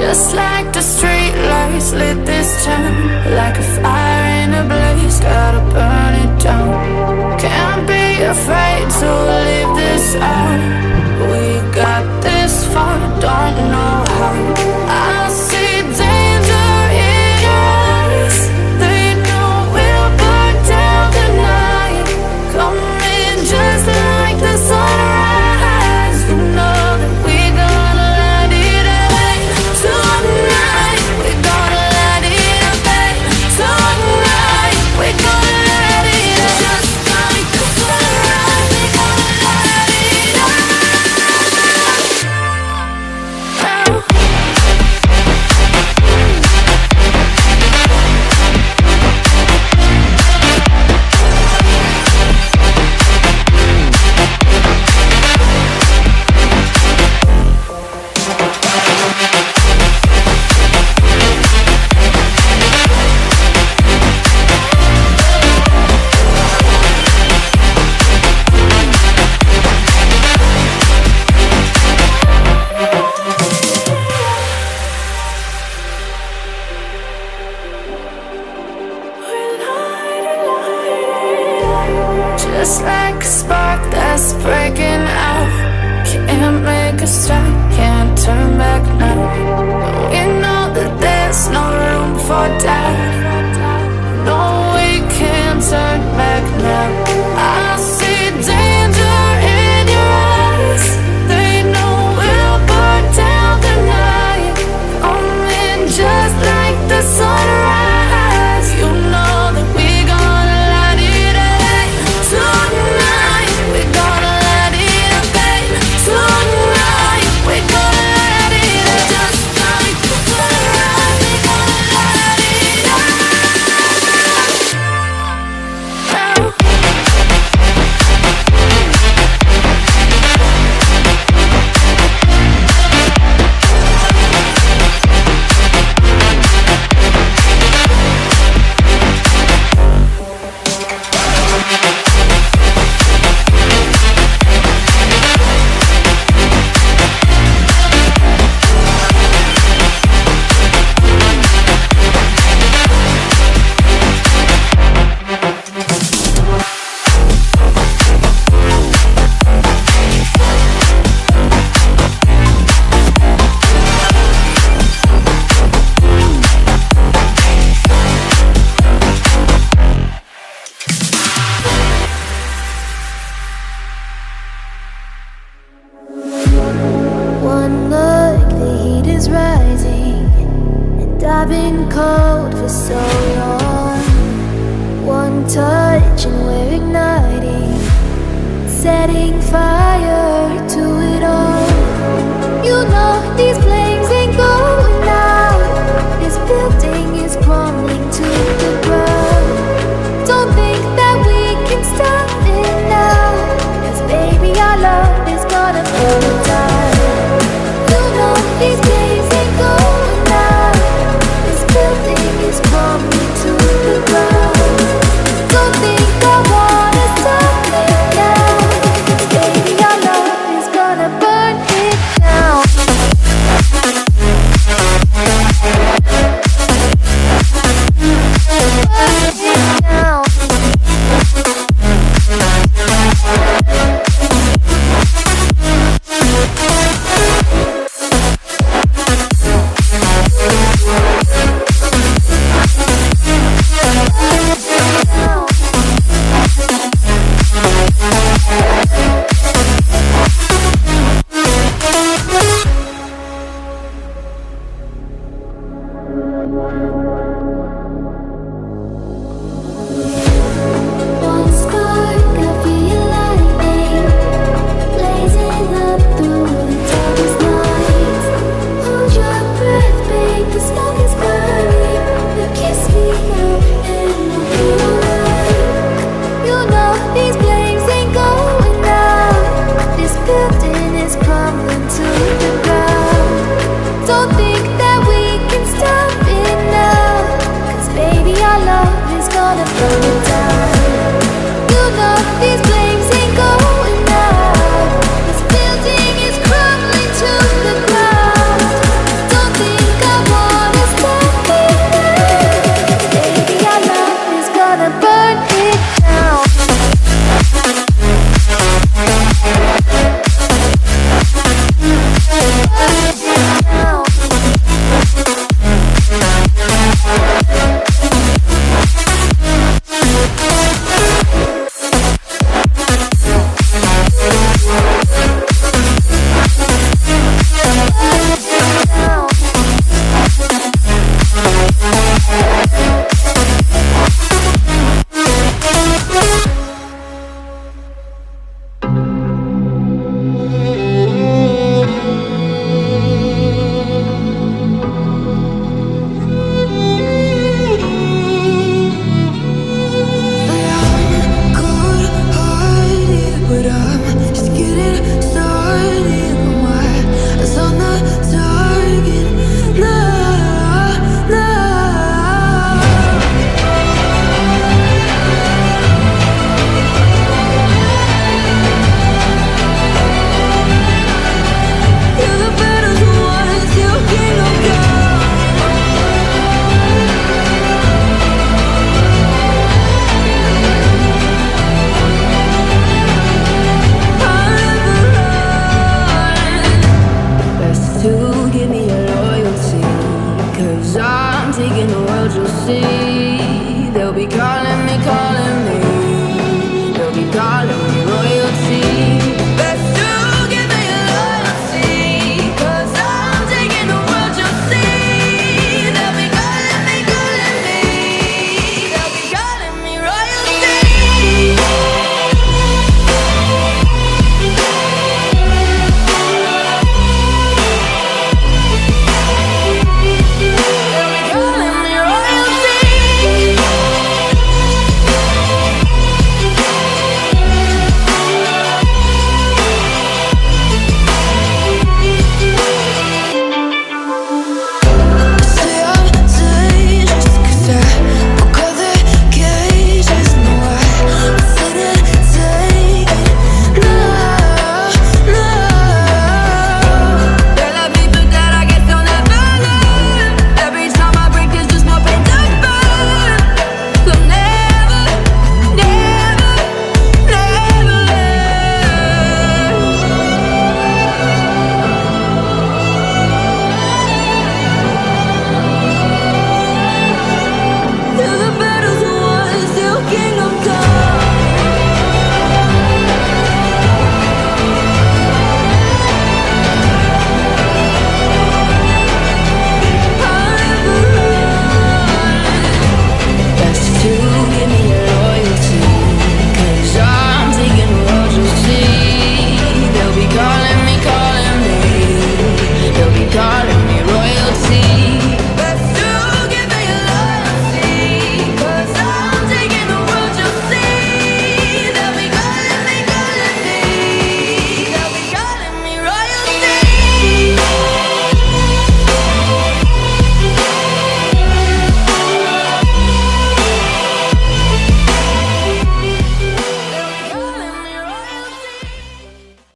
Just like the street lights lit this town, like a fire in a blaze, gotta burn it down. Can't be afraid to leave this out. We got this far, don't know how. I see danger in your eyes. They know we'll burn down the night. Coming just like the sunrise. You know that we're gonna light it up tonight. We're gonna light it up tonight. We're gonna light it up just like the sunrise. We're gonna light it up now. Just like a spark that's breaking out. Can't make a stop, can't turn back now. We know that there's no room for doubt. No, we can't turn back now. I see danger in your eyes. They know we'll burn down the night. Coming just like the sunrise. You know that we're gonna light it up tonight. We're gonna light it up tonight. We're gonna light it up just like the sunrise. We're gonna light it up now. One look, the heat is rising, and I've been cold for so long. One touch and we're igniting, setting fire to it all. You know these places